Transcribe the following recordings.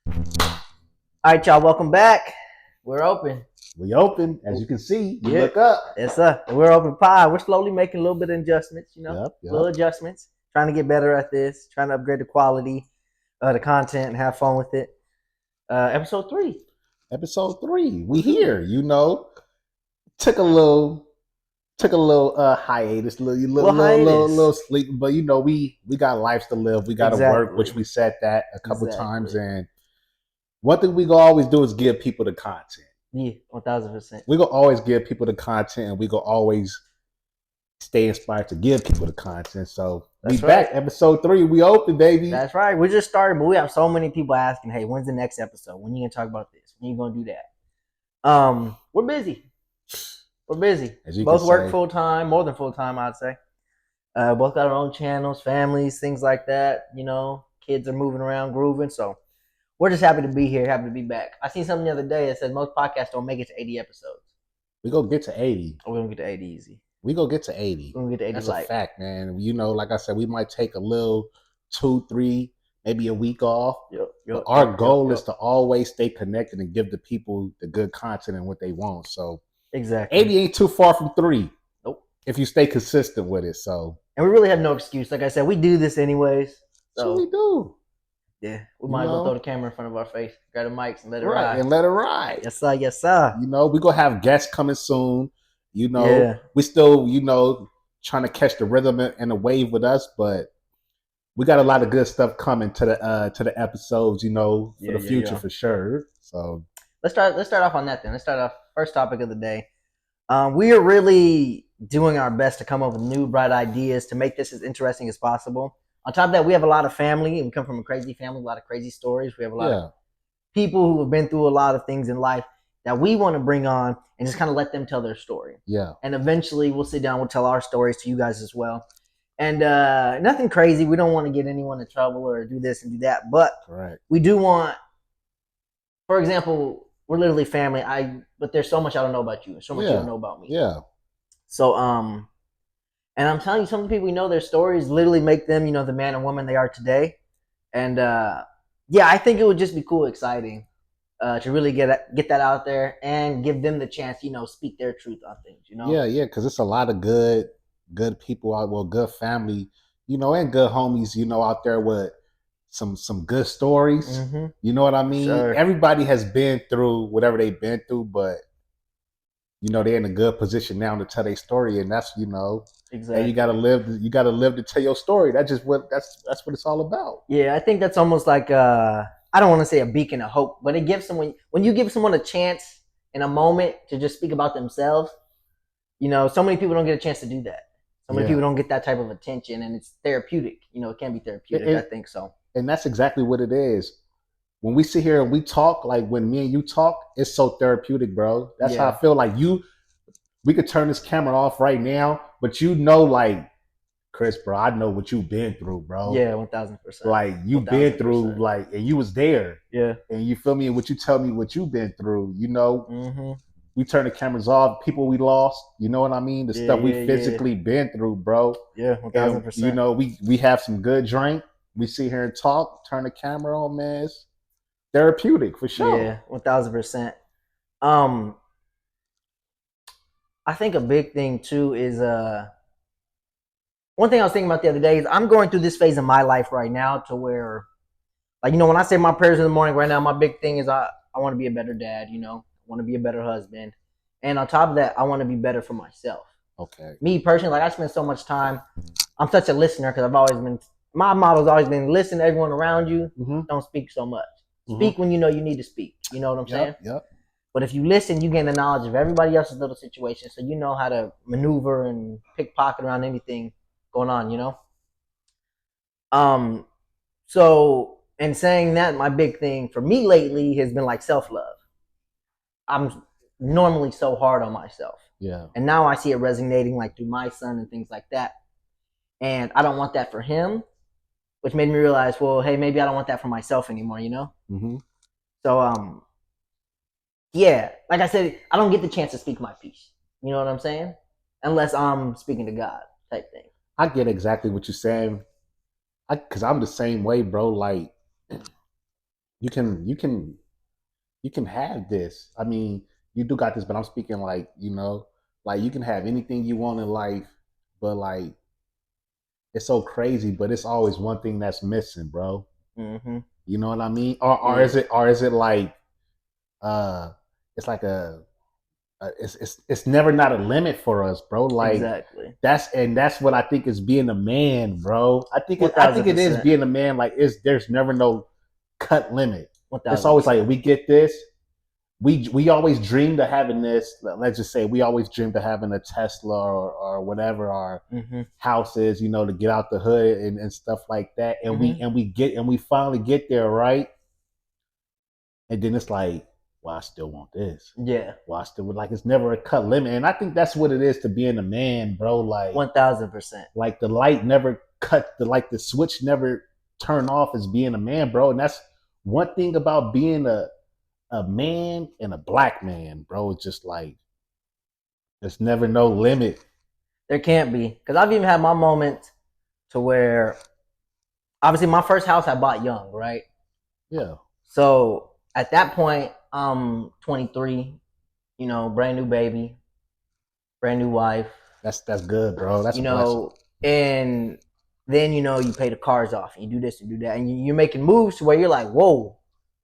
All right, y'all, welcome back. We're open. We open, as you can see. You Yeah. look up. Yes, sir. We're open pie. We're slowly making a little bit of adjustments, little Yep. adjustments. Trying to get better at this, trying to upgrade the quality of the content and have fun with it. Episode 3. Episode 3. We Woohoo. here. Took a little hiatus, Little little hiatus. sleep, but we got lives to live. We got to work, which Exactly. we said that a couple times. Exactly. And one thing we gonna always do is give people the content. Yeah, 1000%. We gonna always give people the content, and we gonna always stay inspired to give people the content. So That's we back, right. episode 3. We open, baby. That's right. We just started, but we have so many people asking, "Hey, when's the next episode? When you gonna talk about this? When you gonna do that?" We're busy. We're busy. As you Both can work say. full time, more than full time, I'd say. Both got our own channels, families, things like that. Kids are moving around, grooving. So we're just happy to be here, happy to be back. I seen something the other day that said most podcasts don't make it to 80 episodes. We gonna get to 80. Oh, we're gonna get to 80 easy. We gonna get to 80. We're gonna get to 80 That's light. a fact, man. Like I said, we might take a little 2, 3, maybe a week off. But our goal is to always stay connected and give the people the good content and what they want. So exactly. 80 ain't too far from 3. Nope. If you stay consistent with it. So and we really have no excuse. Like I said, we do this anyways. So we do. Yeah, we might as well throw the camera in front of our face, grab the mics, and let it right, ride. And let it ride. Yes, sir. Yes, sir. We're gonna have guests coming soon. We still, trying to catch the rhythm and the wave with us, but we got a lot of good stuff coming to the episodes, for the future for sure. So let's start off on that then. Let's start off first topic of the day. We are really doing our best to come up with new, bright ideas to make this as interesting as possible. On top of that, we have a lot of family. We come from a crazy family, a lot of crazy stories. We have a lot of people who have been through a lot of things in life that we want to bring on and just kind of let them tell their story. Yeah. And eventually we'll sit down, we'll tell our stories to you guys as well. And nothing crazy. We don't want to get anyone in trouble or do this and do that. But we do want, for example, we're literally family. But there's so much I don't know about you. And so much you don't know about me. Yeah. So, and I'm telling you, some of the people we know, their stories literally make them, the man and woman they are today. And yeah, I think it would just be cool, exciting to really get that out there and give them the chance, speak their truth on things, Yeah, because it's a lot of good people out, good family, and good homies, out there with some good stories. Mm-hmm. You know what I mean? Sure. Everybody has been through whatever they've been through, but they're in a good position now to tell their story, and that's exactly. And you gotta live to tell your story. That's what it's all about. Yeah, I think that's almost like I don't want to say a beacon of hope, but it gives someone, when you give someone a chance in a moment to just speak about themselves, so many people don't get a chance to do that. So many people don't get that type of attention, and it's therapeutic. It can be therapeutic. I think so. And that's exactly what it is. When we sit here and we talk, like when me and you talk, it's so therapeutic, bro. That's how I feel. Like we could turn this camera off right now, but like, Chris, bro, I know what you've been through, bro. Yeah, 1000%. Like you've been through, like, and you was there. Yeah. And you feel me? And what you tell me, what you've been through, Mm-hmm. We turn the cameras off, people we lost, you know what I mean? The stuff we physically been through, bro. Yeah, 1000%. And, we have some good drink. We sit here and talk, turn the camera on, man. It's therapeutic for sure. Yeah, 1000%. I think a big thing too is one thing I was thinking about the other day is I'm going through this phase in my life right now to where, like, when I say my prayers in the morning right now, my big thing is I want to be a better dad, I want to be a better husband. And on top of that, I want to be better for myself. Okay. Me personally, like, I spend so much time, I'm such a listener because I've always been, my motto's always been listen to everyone around you, don't speak so much. Speak when you know you need to speak. You know what I'm saying? Yep. But if you listen, you gain the knowledge of everybody else's little situation, so you know how to maneuver and pickpocket around anything going on, So in saying that, my big thing for me lately has been like self-love. I'm normally so hard on myself. Yeah. And now I see it resonating like through my son and things like that. And I don't want that for him, which made me realize, well, hey, maybe I don't want that for myself anymore, Mm-hmm. So yeah, like I said, I don't get the chance to speak my piece. You know what I'm saying? Unless I'm speaking to God type thing. I get exactly what you're saying. Because I'm the same way, bro. Like, you can have this. I mean, you do got this, but I'm speaking like, like you can have anything you want in life, but like it's so crazy, but it's always one thing that's missing, bro. Mm-hmm. You know what I mean? Or Yeah. is it like uh it's like it's never not a limit for us, bro. Like Exactly. that's what I think is being a man, bro. One I thousand think it is percent. being a man. Like there's never no cut limit. One It's thousand always like percent. we get this. We always dreamed of having this. Let's just say we always dreamed of having a Tesla or whatever our Mm-hmm. house is, to get out the hood and stuff like that. And we Mm-hmm. and we get and we finally get there, right? And then it's like, well, I still want this. Yeah. Well, I still would like it's never a cut limit. And I think that's what it is to being a man, bro. 1000%. Like the light never cut the switch never turn off as being a man, bro. And that's one thing about being a man and a black man, bro. It's just like there's never no limit. There can't be, because I've even had my moments to where, obviously, my first house I bought young, right? Yeah. So at that point, I'm 23. Brand new baby, brand new wife. That's good, bro. That's You a blessing. know, and then you pay the cars off, and you do this and do that, and you're making moves to where you're like, whoa,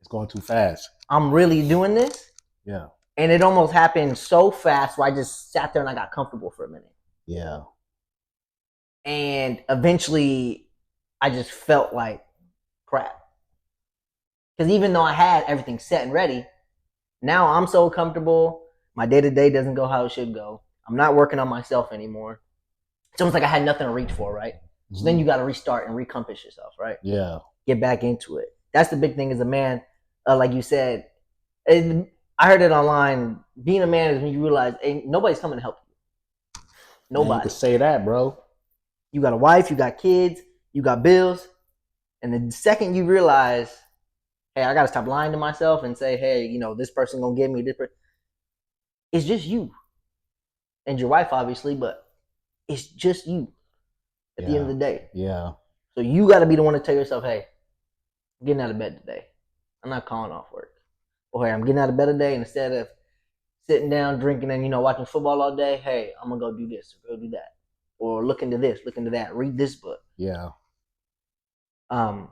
It's going too fast. I'm really doing this. Yeah. And it almost happened so fast where I just sat there and I got comfortable for a minute. Yeah. And eventually I just felt like crap. Because even though I had everything set and ready, now I'm so comfortable. My day to day doesn't go how it should go. I'm not working on myself anymore. It's almost like I had nothing to reach for, right? So then you got to restart and recompass yourself, right? Yeah. Get back into it. That's the big thing as a man. Like you said, I heard it online. Being a man is when you realize ain't nobody's coming to help you. Man, you Nobody. can say that, bro. You got a wife, you got kids, you got bills. And the second you realize, hey, I got to stop lying to myself and say, hey, this person going to give me this. It's just you and your wife, obviously, but it's just you at the end of the day. Yeah. So you got to be the one to tell yourself, hey, I'm getting out of bed today. I'm not calling off work. Or hey, I'm getting out of bed today, and instead of sitting down, drinking, and watching football all day, hey, I'm gonna go do this or go do that. Or look into this, look into that, read this book. Yeah. I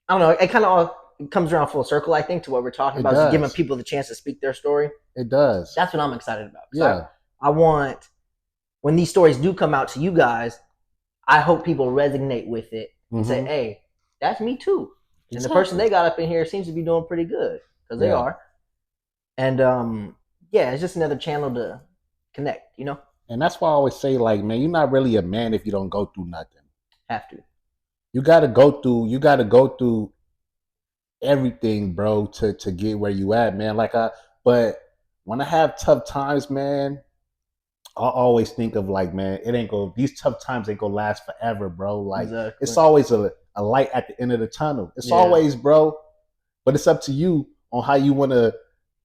don't know, it kind of all comes around full circle, I think, to what we're talking about, just giving people the chance to speak their story. It does. That's what I'm excited about. Yeah. I want, when these stories do come out to you guys, I hope people resonate with it and say, hey, that's me too. And the person they got up in here seems to be doing pretty good, because they are. And yeah, it's just another channel to connect, And that's why I always say, like, man, you're not really a man if you don't go through nothing. Have to. You gotta go through everything, bro, to get where you at, man. But when I have tough times, man, I always think of like, man, these tough times ain't gonna last forever, bro. Like exactly. It's always a light at the end of the tunnel. It's always, bro. But it's up to you on how you wanna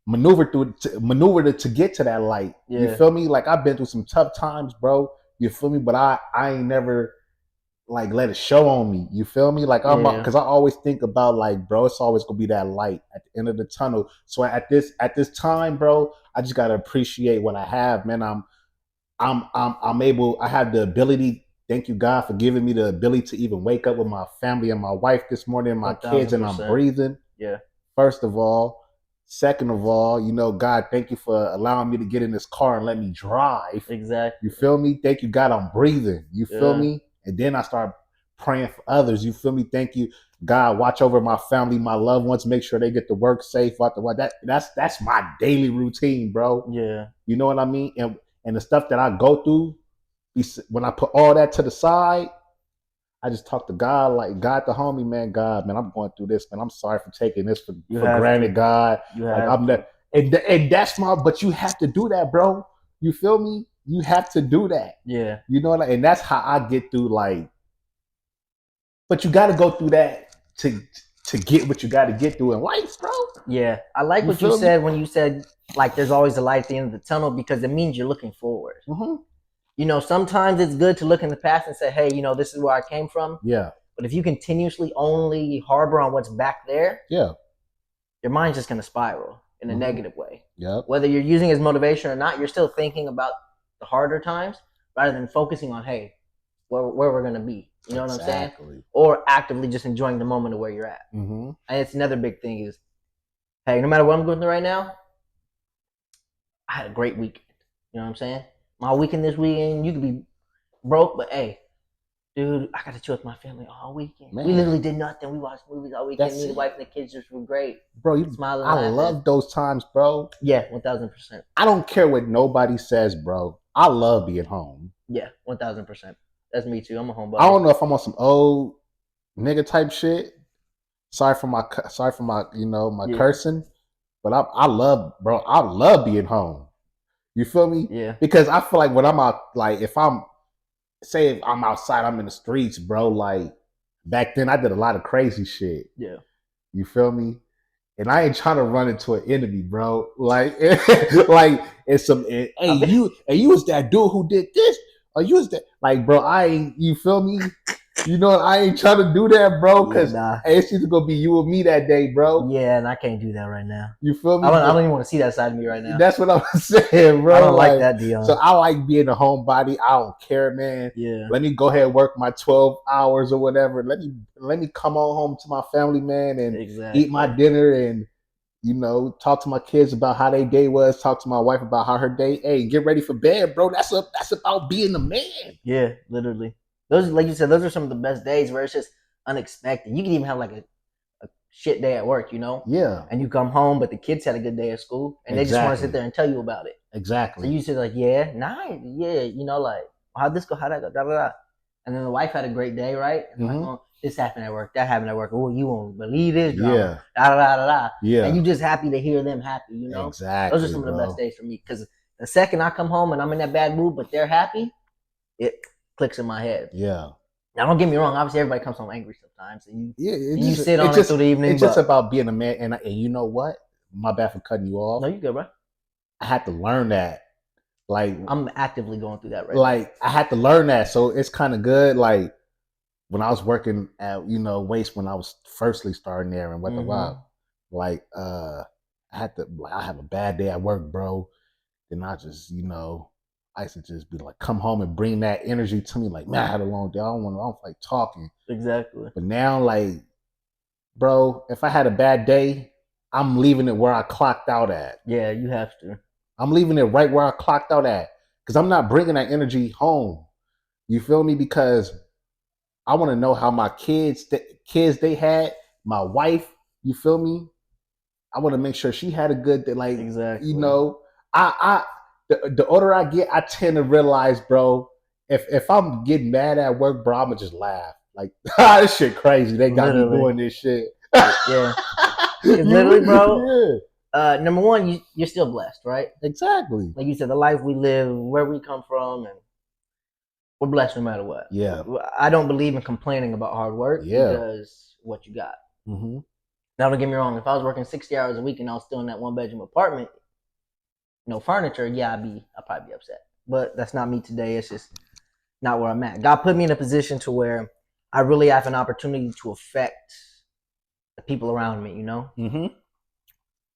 maneuver to get to that light. Yeah. You feel me? Like I've been through some tough times, bro. You feel me? But I ain't never like let it show on me. You feel me? Like because I always think about like, bro, it's always gonna be that light at the end of the tunnel. So at this time, bro, I just gotta appreciate what I have, man. I'm able. I have the ability. Thank you, God, for giving me the ability to even wake up with my family and my wife this morning, and my 1000%. Kids, and I'm breathing. Yeah. First of all. Second of all, God, thank you for allowing me to get in this car and let me drive. Exactly. You feel me? Thank you, God, I'm breathing. You feel me? And then I start praying for others. You feel me? Thank you, God, watch over my family, my loved ones, make sure they get to work safe. That's my daily routine, bro. Yeah. You know what I mean? And the stuff that I go through, when I put all that to the side, I just talk to God, like, God, the homie, man. God, man, I'm going through this, man. I'm sorry for taking this for granted, God. And that's but you have to do that, bro. You feel me? You have to do that. Yeah. You know what and that's how I get through, like, but you got to go through that to get what you got to get through in life, bro. Yeah. I like what you said when you said, like, there's always a light at the end of the tunnel, because it means you're looking forward. Mm-hmm. Sometimes it's good to look in the past and say, hey, this is where I came from. Yeah. But if you continuously only harbor on what's back there, your mind's just gonna spiral in a Mhm. negative way. Yep. Whether you're using it as motivation or not, you're still thinking about the harder times rather than focusing on, hey, where we're gonna be. You know what I'm saying? Exactly. Or actively just enjoying the moment of where you're at. Mm-hmm. And it's another big thing is, hey, no matter what I'm going through right now, I had a great weekend. You know what I'm saying? My weekend this weekend, you could be broke, but hey, dude, I got to chill with my family all weekend. We Man, literally did nothing. We watched movies all weekend. that's Me, the it. wife, and the kids just were great. Bro, Smiling, I laughing. love those times, bro. Yeah, 1000%. I don't care what nobody says, bro. I love being home. Yeah, 1000%. That's me too. I'm a homebody. I don't know if I'm on some old nigga type shit. Sorry for my my Yeah. cursing, but I love, bro. I love being home. You feel me? Yeah. Because I feel like when I'm out, like if I'm outside, I'm in the streets, bro. Like back then, I did a lot of crazy shit. Yeah. You feel me? And I ain't trying to run into an enemy, bro. Like, like it's some. Hey, you was that dude who did this, or you was that, like, bro. I ain't. You feel me? You know, I ain't trying to do that, bro. Because hey, it's either gonna be you or me that day, bro. Yeah, and I can't do that right now. You feel me? I don't even want to see that side of me right now. That's what I'm saying, bro. I don't like that deal. So I like being a homebody. I don't care, man. Yeah. Let me go ahead and work my 12 hours or whatever. Let me come on home to my family, man, and eat my dinner and talk to my kids about how their day was. Talk to my wife about how her day. Hey, get ready for bed, bro. That's about being a man. Yeah, literally. Those, like you said, those are some of the best days where it's just unexpected. You can even have like a shit day at work, Yeah. And you come home, but the kids had a good day at school, and they just want to sit there and tell you about it. Exactly. So you sit like, yeah, nice, yeah, like, how'd this go? How'd that go? Da da da. And then the wife had a great day, right? Mm-hmm. Like, oh, this happened at work, that happened at work. Oh, you won't believe this drama. Yeah. Da da da da da. Yeah. And you just happy to hear them happy, Exactly. Those are some of the best days for me because the second I come home and I'm in that bad mood, but they're happy, it clicks in my head. Yeah. Now, don't get me wrong. Obviously, everybody comes home angry sometimes, and you sit on it through the evening. It's just about being a man, and you know what? My bad for cutting you off. No, you good, bro. I had to learn that. Like I'm actively going through that right now. I had to learn that, so it's kind of good. Like when I was working at Waste when I was firstly starting there and what the wow. Like I have a bad day at work, bro. Then I just I used to just be like, come home and bring that energy to me. Like, man, I had a long day. I don't like talking. Exactly. But now, like, bro, if I had a bad day, I'm leaving it where I clocked out at. Yeah, you have to. I'm leaving it right where I clocked out at. Because I'm not bringing that energy home. You feel me? Because I want to know how my kids they had, my wife, you feel me? I want to make sure she had a good day. Like, exactly. The older I get, I tend to realize, bro, if I'm getting mad at work, bro, I'ma just laugh. Like, this shit crazy. They got me doing this shit. Yeah. Literally, bro. Yeah. Number one, you're still blessed, right? Exactly. Like you said, the life we live, where we come from, and we're blessed no matter what. Yeah. I don't believe in complaining about hard work because what you got. Mm-hmm. Now, don't get me wrong. If I was working 60 hours a week and I was still in that one-bedroom apartment, no furniture, yeah, I'd probably be upset. But that's not me today. It's just not where I'm at. God put me in a position to where I really have an opportunity to affect the people around me, Mm-hmm.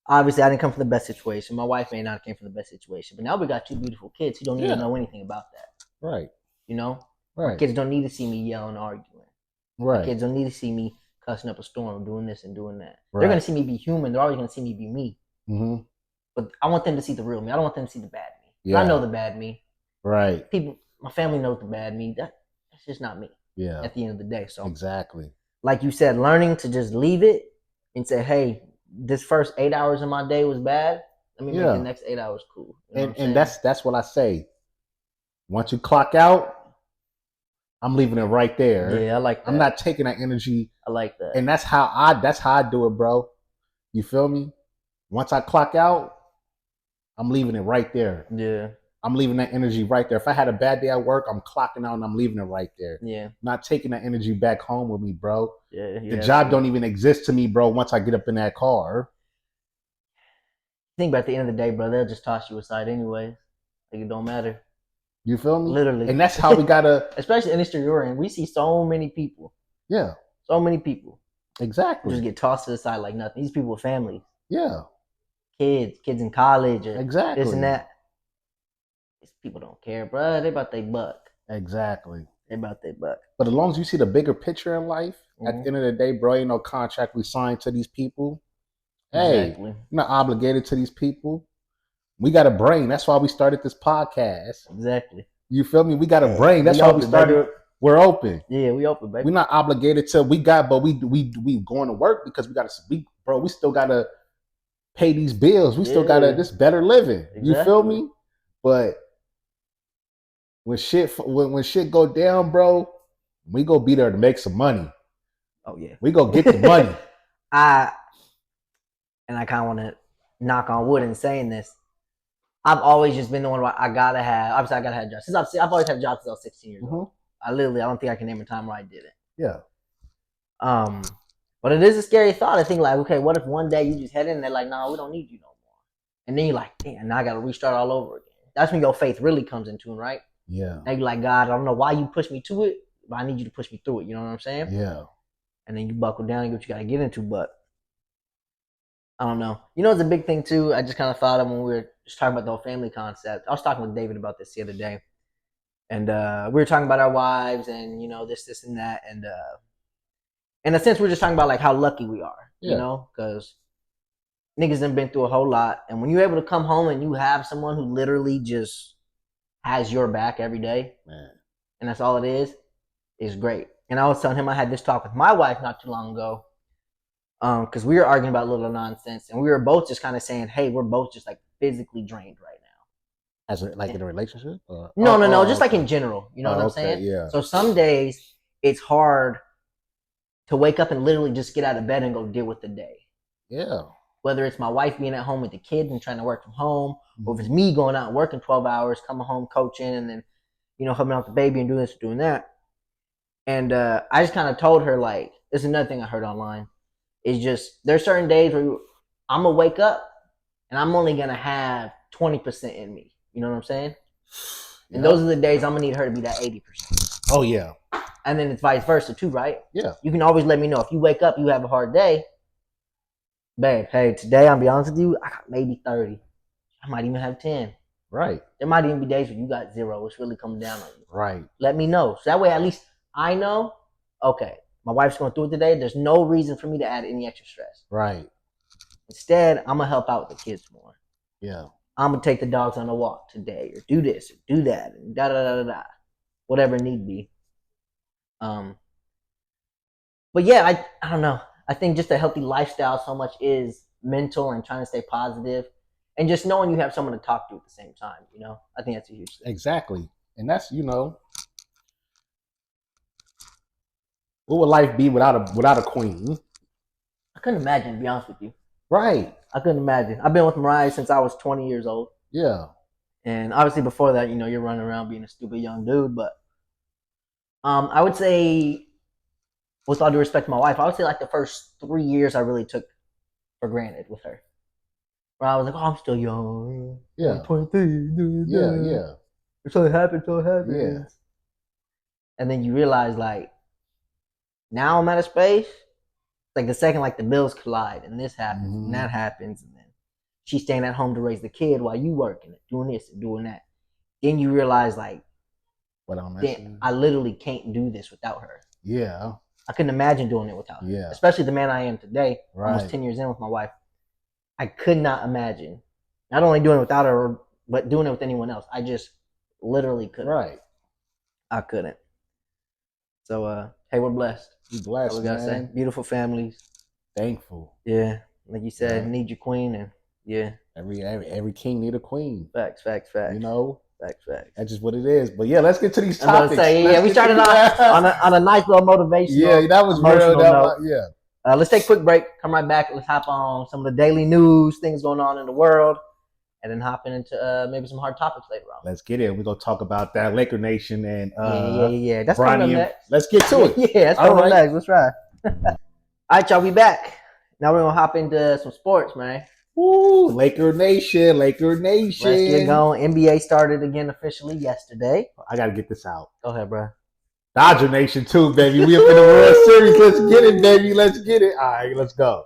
Obviously, I didn't come from the best situation. My wife may not have came from the best situation. But now we got two beautiful kids who don't even know anything about that. Right. Right. My kids don't need to see me yelling, arguing. Right. My kids don't need to see me cussing up a storm, doing this and doing that. Right. They're going to see me be human. They're always going to see me be me. Mm-hmm. But I want them to see the real me. I don't want them to see the bad me. Yeah. I know the bad me. Right. People, my family knows the bad me. That's just not me. Yeah. At the end of the day. So exactly. Like you said, learning to just leave it and say, hey, this first 8 hours of my day was bad. Let me make the next 8 hours cool. And that's what I say. Once you clock out, I'm leaving it right there. Yeah, I like that. I'm not taking that energy. I like that. And that's how I do it, bro. You feel me? Once I clock out, I'm leaving it right there. Yeah. I'm leaving that energy right there. If I had a bad day at work, I'm clocking out and I'm leaving it right there. Yeah. Not taking that energy back home with me, bro. Yeah. The job don't even exist to me, bro, once I get up in that car. Think about the end of the day, bro, they'll just toss you aside anyways. Like, it don't matter. You feel me? Literally. And that's how we gotta especially in the industry you're in, we see so many people. Yeah. So many people. Exactly. Just get tossed to the side like nothing. These people are families. Yeah. Kids in college, or Exactly. this and that. These people don't care, bro. They about they buck. Exactly. They about they buck. But as long as you see the bigger picture in life, at Mm-hmm. the end of the day, bro, ain't no contract we signed to these people. Hey, Exactly. you're not obligated to these people. We got a brain. That's why we started this podcast. Exactly. You feel me? We got a brain. That's We why open, we started. baby. We're open. Yeah, we open, baby. We're not obligated to. We got, but we going to work because we got to. Bro, we still got to pay these bills. We still got to this better living. Exactly. You feel me? But when shit go down, bro, we go be there to make some money. Oh yeah, we go get the money. I kind of want to knock on wood in saying this. I've always just been the one where I gotta have. Obviously, I gotta have jobs. I've always had jobs since I was 16 years old. I don't think I can name a time where I didn't. Yeah. But it is a scary thought. I think like, okay, what if one day you just head in and they're like, no, we don't need you no more, and then you're like, damn, now I gotta restart all over again. That's when your faith really comes into it, right? Yeah. Now you're like, God, I don't know why you pushed me to it, but I need you to push me through it. You know what I'm saying? Yeah. And then you buckle down and get what you gotta get into, but. I don't know. You know, it's a big thing too. I just kind of thought of when we were just talking about the whole family concept. I was talking with David about this the other day, and we were talking about our wives and this, and that, and in a sense, we're just talking about like how lucky we are, because niggas have been through a whole lot, and when you're able to come home and you have someone who literally just has your back every day, man, and that's all it is great. And I was telling him I had this talk with my wife not too long ago. Because we were arguing about little nonsense, and we were both just kind of saying, "Hey, we're both just like physically drained right now." As like in a relationship? No, just like in general. You know what I'm saying? Yeah. So some days it's hard to wake up and literally just get out of bed and go deal with the day. Yeah. Whether it's my wife being at home with the kids and trying to work from home, or if it's me going out and working 12 hours, coming home coaching, and then helping out the baby and doing this, doing that. And I just kind of told her like, this is another thing I heard online. It's just there's certain days where I'm gonna wake up and I'm only gonna have 20% in me. You know what I'm saying? And those are the days I'm gonna need her to be that 80%. Oh yeah. And then it's vice versa too, right? Yeah. You can always let me know if you wake up, you have a hard day, babe. Hey, today I'll be honest with you, I got maybe 30. I might even have 10. Right. There might even be days where you got 0. It's really coming down on you. Right. Let me know, so that way at least I know. Okay. My wife's going through it today. There's no reason for me to add any extra stress. Right. Instead, I'm going to help out with the kids more. Yeah. I'm going to take the dogs on a walk today, or do this, or do that, and da-da-da-da-da. Whatever need be. But yeah, I don't know. I think just a healthy lifestyle so much is mental and trying to stay positive, and just knowing you have someone to talk to at the same time, I think that's a huge thing. Exactly. And that's, what would life be without a queen? I couldn't imagine, to be honest with you. Right. I couldn't imagine. I've been with Mariah since I was 20 years old. Yeah. And obviously before that, you're running around being a stupid young dude. But I would say, with all due respect to my wife, I would say like the first 3 years I really took for granted with her. Where I was like, oh, I'm still young. Yeah. I'm 23. Yeah. So it happens. Yeah. And then you realize like, now I'm at a space, like the second like the bills collide and this happens and that happens, and then she's staying at home to raise the kid while you working and doing this and doing that. Then you realize like, I literally can't do this without her. Yeah. I couldn't imagine doing it without her. Yeah. Especially the man I am today, almost 10 years in with my wife. I could not imagine not only doing it without her, but doing it with anyone else. I just literally couldn't. Right. I couldn't. So, hey, we're blessed. We're blessed, man. Say. Beautiful families. Thankful. Yeah. Like you said, need your queen, and yeah. Every king need a queen. Facts. Facts. That's just what it is. But yeah, let's get to these topics. We started off on a nice little motivation. Yeah, that was real. Yeah. Let's take a quick break. Come right back. Let's hop on some of the daily news, things going on in the world, and then hopping into maybe some hard topics later on. Let's get it. We're gonna talk about that Laker Nation and yeah. That's Bronny coming up next. Let's get to it. Yeah, that's coming up next. Let's try. All right, y'all. We back. Now we're gonna hop into some sports, man. Woo! Laker Nation. Let's get going. NBA started again officially yesterday. I gotta get this out. Go ahead, bro. Dodger Nation too, baby. We up in the World Series. Let's get it, baby. Let's get it. All right, let's go.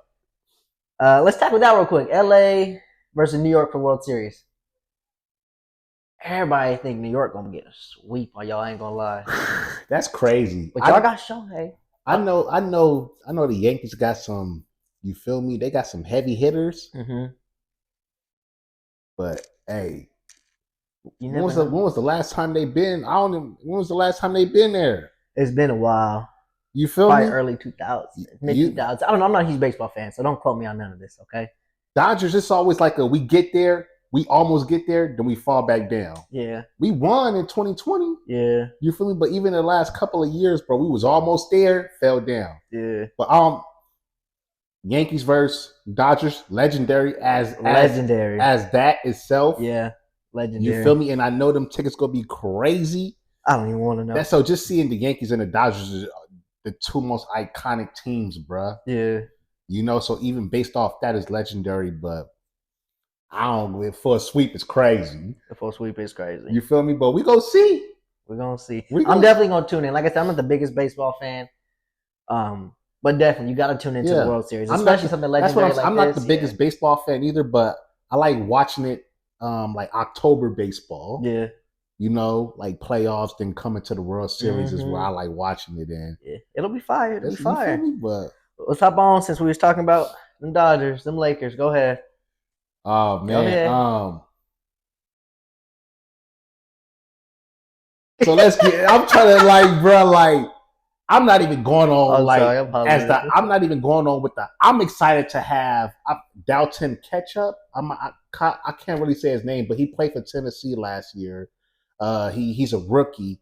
Let's tackle that real quick. LA versus New York for World Series. Everybody think New York gonna get a sweep on y'all. Ain't gonna lie, That's crazy. but y'all got Shohei. I know the Yankees got some. You feel me? They got some heavy hitters. Mm-hmm. But hey, You when never know. was the last time they been? I don't even. When was the last time they been there? It's been a while. You feel Probably me? early 2000s, mid 2000s. I don't know. I'm not a huge baseball fan, so don't quote me on none of this. Okay. Dodgers. It's always like we get there, we almost get there, then we fall back down. Yeah. We won in 2020. Yeah. You feel me? But even in the last couple of years, bro, we was almost there, fell down. Yeah. But Yankees versus Dodgers, legendary as that itself. Yeah, legendary. You feel me? And I know them tickets gonna be crazy. I don't even want to know. That's so just seeing the Yankees and the Dodgers is the two most iconic teams, bruh. Yeah. You know, so even based off that is legendary, but I don't for a sweep is crazy. The full sweep is crazy. You feel me? But we gonna see. We're gonna see. I'm definitely gonna tune in. Like I said, I'm not the biggest baseball fan. But definitely you gotta tune into the World Series, especially something legendary like I'm not the biggest baseball fan either, but I like watching it like October baseball. Yeah. You know, like playoffs, then coming to the World Series is where I like watching it in. Yeah. It'll be fire. It'll be fire. Me, but let's hop on since we was talking about them Dodgers, them Lakers. Go ahead. Oh man. So let's get I'm trying to like, bro, like I'm not even going on I'm not even going on with that. I'm excited to have Dalton Ketchup. I can't really say his name, but he played for Tennessee last year. He's a rookie.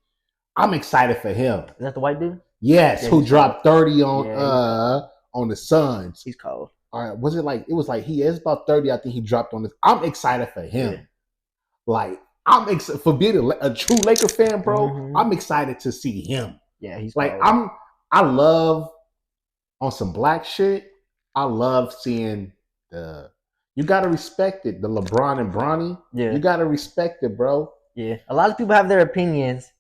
I'm excited for him. Is that the white dude? Yes, who dropped 30 on the Suns. He's cold. All right, it was like he is about 30. I think he dropped on this. I'm excited for him. Yeah. Like I'm excited for being a true Laker fan, bro. Mm-hmm. I'm excited to see him. Yeah, he's like cold. I love on some black shit. I love seeing you gotta respect it. The LeBron and Bronny. Yeah. You gotta respect it, bro. Yeah. A lot of people have their opinions.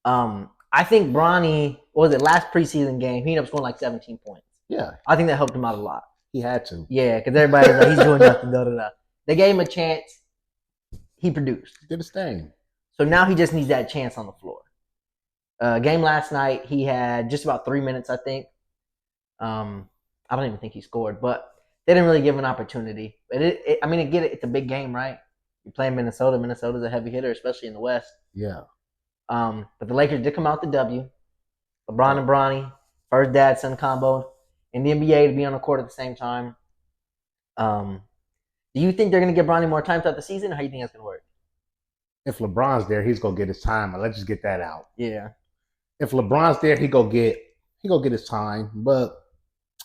I think Bronny, what was it, last preseason game, he ended up scoring like 17 points. Yeah. I think that helped him out a lot. He had to. Yeah, because everybody's like, he's doing nothing, They gave him a chance. He produced. Did his thing. So now he just needs that chance on the floor. Game last night, he had just about 3 minutes, I think. I don't even think he scored, but they didn't really give him an opportunity. But it's a big game, right? You're playing Minnesota. Minnesota's a heavy hitter, especially in the West. Yeah. But the Lakers did come out the W. LeBron and Bronny, first dad-son combo in the NBA to be on the court at the same time. Do you think they're going to give Bronny more time throughout the season, or how do you think that's going to work? If LeBron's there, he's going to get his time. Let's just get that out. Yeah. If LeBron's there, he go get his time. But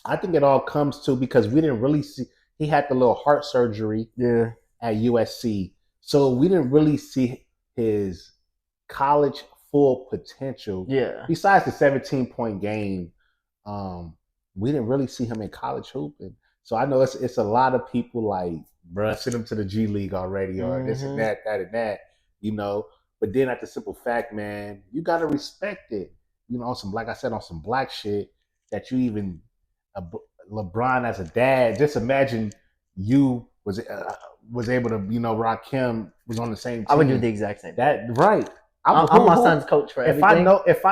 I think it all comes to because we didn't really see he had the little heart surgery at USC. So we didn't really see his college full potential. Yeah. Besides the 17-point game, we didn't really see him in college hooping. So I know it's a lot of people like, bruh, send him to the G League already, or this and that, and that, you know. But then at the simple fact, man, you gotta respect it. You know, like I said, on some black shit that you even LeBron as a dad. Just imagine you was able to, you know, Rakim was on the same team. I would do the exact same. That right. I'm my son's coach for everything. If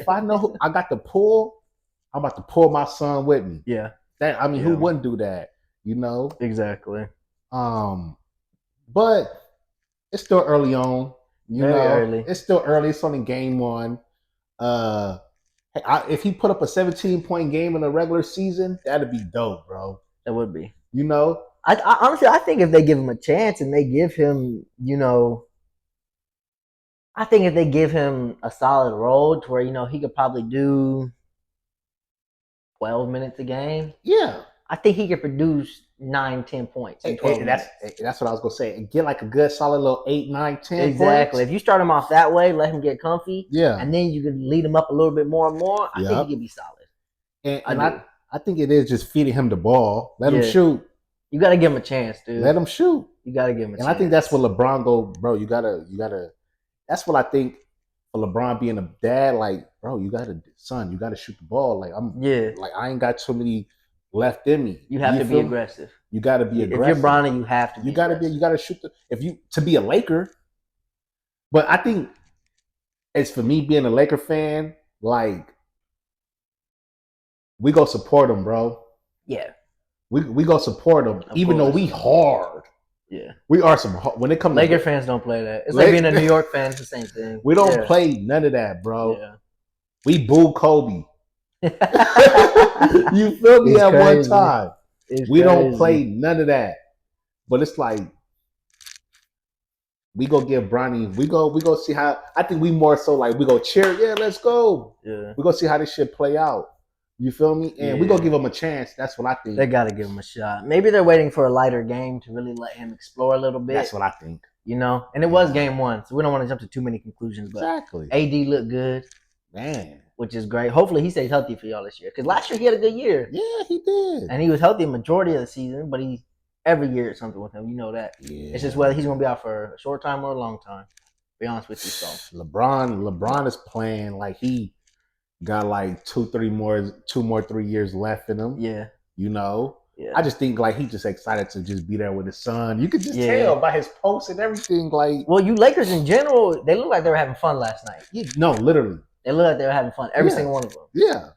I know who I got to pull, I'm about to pull my son with me. Yeah. Who wouldn't do that? You know? Exactly. But it's still early on. Very early. It's still early. It's only game one. If he put up a 17-point game in a regular season, that'd be dope, bro. That would be. You know? I honestly, I think if they give him a chance and they give him, you know, I think if they give him a solid role to where, you know, he could probably do 12 minutes a game. Yeah. I think he could produce 9-10 points in 12 minutes. That's what I was going to say. And get like a good solid little 8, 9, 10 Exactly. points. If you start him off that way, let him get comfy. Yeah. And then you can lead him up a little bit more and more. I think he could be solid. And I think it is just feeding him the ball. Let him shoot. You got to give him a chance, dude. Let him shoot. You got to give him a chance. And I think that's what LeBron bro, you got to, that's what I think for LeBron being a dad, like, bro, you got to shoot the ball. Like, I ain't got too many left in me. You have to be aggressive. You got to be aggressive. If you're Bronny, you have to be. You got to be. You got to shoot to be a Laker. But I think it's for me being a Laker fan. Like we go support them, bro. Yeah. We go support them, even though we hard. Yeah. We are some when it comes. Laker fans don't play that. It's like being a New York fan. It's the same thing. We don't play none of that, bro. Yeah. We boo Kobe. You feel me? At one time, we don't play none of that. But it's like we go give Bronny. We go see how. I think we more so like we go cheer. Yeah, let's go. Yeah. We go see how this shit play out. You feel me? And we gonna give him a chance. That's what I think. They gotta give him a shot. Maybe they're waiting for a lighter game to really let him explore a little bit. That's what I think. You know, and it was game one, so we don't want to jump to too many conclusions. But exactly. AD looked good, man, which is great. Hopefully, he stays healthy for y'all this year. Because last year he had a good year. Yeah, he did, and he was healthy the majority of the season. But he every year it's something with him. You know that. Yeah. It's just whether he's gonna be out for a short time or a long time. To be honest with you, so LeBron is playing like he got like 2 more 3 years left in him. Yeah. You know? Yeah. I just think like he's just excited to just be there with his son. You could just tell by his posts and everything. Like, well, you Lakers in general, they look like they were having fun last night. No, literally. They look like they were having fun. Every single one of them. Yeah.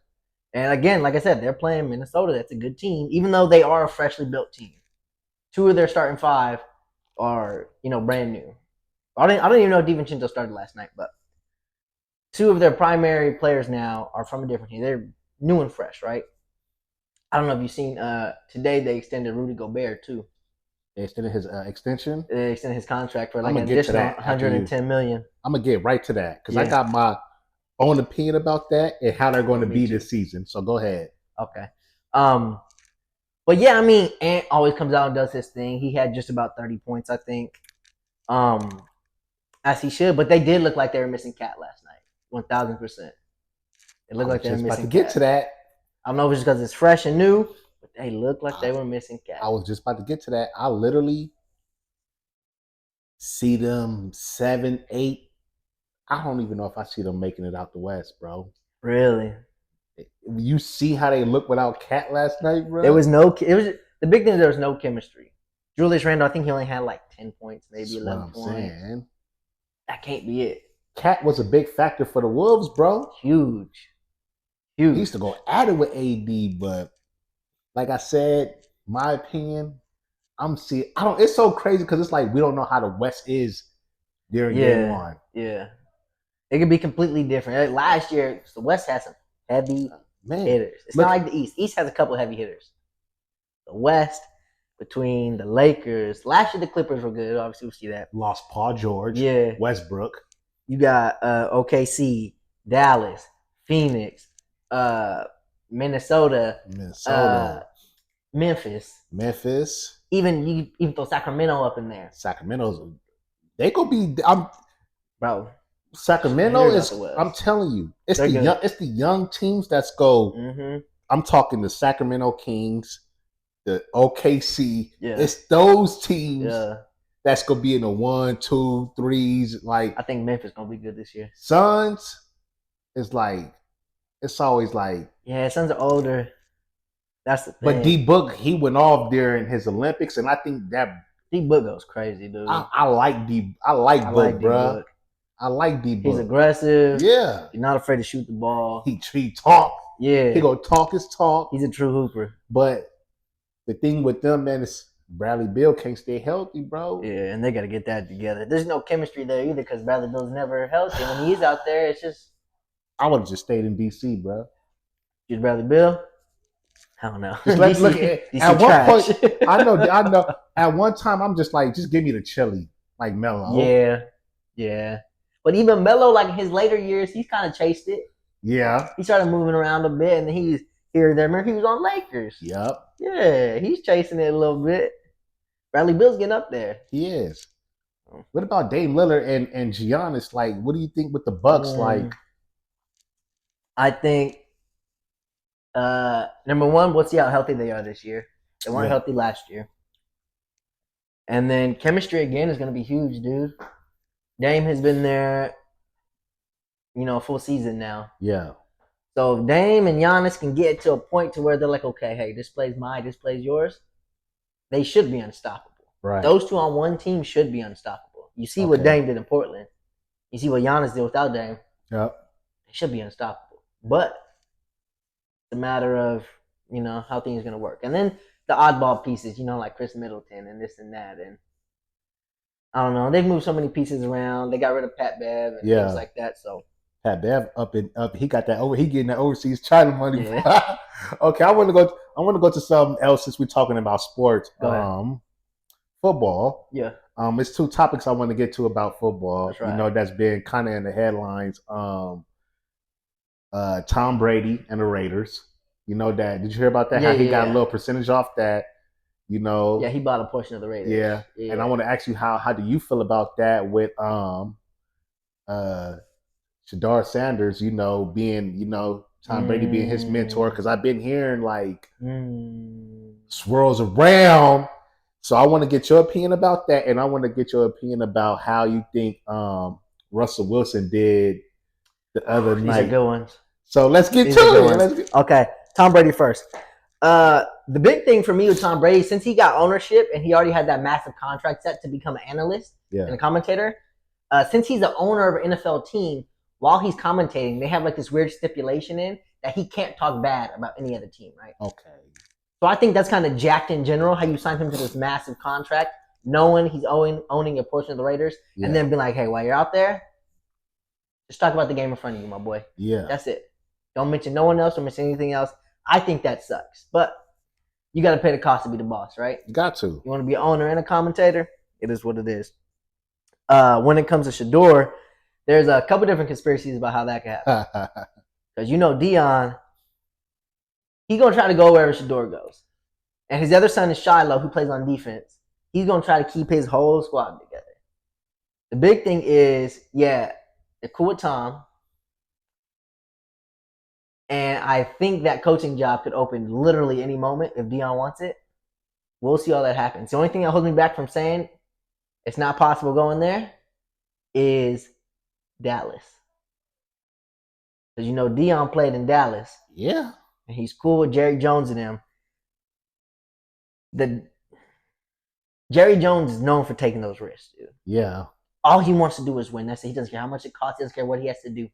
And again, like I said, they're playing Minnesota. That's a good team, even though they are a freshly built team. 2 of their starting 5 are, brand new. I don't even know if DiVincenzo started last night, but 2 of their primary players now are from a different team. They're new and fresh, right? I don't know if you've seen today they extended Rudy Gobert too. They extended his extension. They extended his contract for like an additional $110 million. I'm gonna get right to that because I got my own opinion about that and how they're going to be this season. So go ahead. Okay. But yeah, I mean, Ant always comes out and does his thing. He had just about 30 points, I think. As he should, but they did look like they were missing Cat last night. 1000%. It looked like they were missing. About to get to that. I don't know if it's because it's fresh and new, but they look like they were missing Cat. I was just about to get to that. I literally see them 7, 8. I don't even know if I see them making it out the West, bro. Really? You see how they look without Cat last night, bro? There was the big thing. There was no chemistry. Julius Randle, I think he only had like 10 points, maybe 11 points. Saying. That can't be it. Cat was a big factor for the Wolves, bro. Huge. He used to go at it with AD, but like I said, my opinion, it's so crazy because it's like we don't know how the West is during game one. Yeah. It could be completely different. Like last year, the West has some heavy hitters. It's not like the East. East has a couple of heavy hitters. The West, between the Lakers, last year the Clippers were good. Obviously, we see that. Lost Paul George. Yeah. Westbrook. You got OKC, Dallas, Phoenix, Minnesota, Memphis. Even you throw Sacramento up in there. They could be. Bro. Sacramento is. I'm telling you, it's the young teams that's go. Mm-hmm. I'm talking the Sacramento Kings, the OKC. Yeah. It's those teams that's gonna be in the 1, 2, 3s. Like I think Memphis gonna be good this year. Suns is like. It's always like Suns are older. That's the thing. But D Book, he went off during his Olympics, and I think that D Book goes crazy, dude. I like Book, bro. I like D Book. He's aggressive. Yeah, he's not afraid to shoot the ball. He talk. Yeah, he gonna talk his talk. He's a true hooper. But the thing with them, man, is Bradley Beal can't stay healthy, bro. Yeah, and they got to get that together. There's no chemistry there either because Bradley Beal's never healthy. When he's out there, it's just. I would have just stayed in DC, bro. Just Bradley Beal? I don't know. Just look at one point. I know. At one time, I'm just like, just give me the chili, like Melo. Yeah. But even Melo, like in his later years, he's kind of chased it. Yeah. He started moving around a bit, and then he's here and there. Remember, he was on Lakers. Yep. Yeah, he's chasing it a little bit. Bradley Beal's getting up there. He is. What about Dame Lillard and Giannis? Like, what do you think with the Bucks? Like. I think, number one, we'll see how healthy they are this year. They weren't healthy last year. And then chemistry, again, is going to be huge, dude. Dame has been there, a full season now. Yeah. So if Dame and Giannis can get to a point to where they're like, okay, hey, this play's mine, this play's yours, they should be unstoppable. Right. Those two on one team should be unstoppable. You see what Dame did in Portland. You see what Giannis did without Dame. Yep. They should be unstoppable. But it's a matter of, how things are going to work. And then the oddball pieces, like Chris Middleton and this and that. And I don't know. They've moved so many pieces around. They got rid of Pat Bev and things like that. So Pat Bev up. He got that over. He getting that overseas China money. Yeah. Okay, I want to go to something else since we're talking about sports. Football. Yeah. It's two topics I want to get to about football. That's right. That's been kind of in the headlines. Tom Brady and the Raiders. That. Did you hear about that? Yeah, How he got a little percentage off that. Yeah, he bought a portion of the Raiders. Yeah. And I want to ask you how do you feel about that with Shadar Sanders, being, Tom Brady being his mentor, because I've been hearing like swirls around. So I want to get your opinion about that, and I want to get your opinion about how you think Russell Wilson did the other night. These are good ones. So let's get to it. Okay, Tom Brady first. The big thing for me with Tom Brady, since he got ownership and he already had that massive contract set to become an analyst and a commentator, since he's the owner of an NFL team, while he's commentating, they have like this weird stipulation in that he can't talk bad about any other team, right? Okay. So I think that's kind of jacked in general, how you signed him to this massive contract, knowing he's owning a portion of the Raiders, and then be like, hey, while you're out there, just talk about the game in front of you, my boy. Yeah. That's it. Don't mention no one else, don't mention anything else. I think that sucks. But you got to pay the cost to be the boss, right? Got to. You want to be an owner and a commentator? It is what it is. When it comes to Shador, there's a couple different conspiracies about how that could happen. Because Dion, he's going to try to go wherever Shador goes. And his other son is Shiloh, who plays on defense. He's going to try to keep his whole squad together. The big thing is, they're cool with Tom. And I think that coaching job could open literally any moment if Dion wants it. We'll see all that happens. The only thing that holds me back from saying it's not possible going there is Dallas. Because Dion played in Dallas. Yeah. And he's cool with Jerry Jones and him. Jerry Jones is known for taking those risks, dude. Yeah. All he wants to do is win. That's it. He doesn't care how much it costs. He doesn't care what he has to do.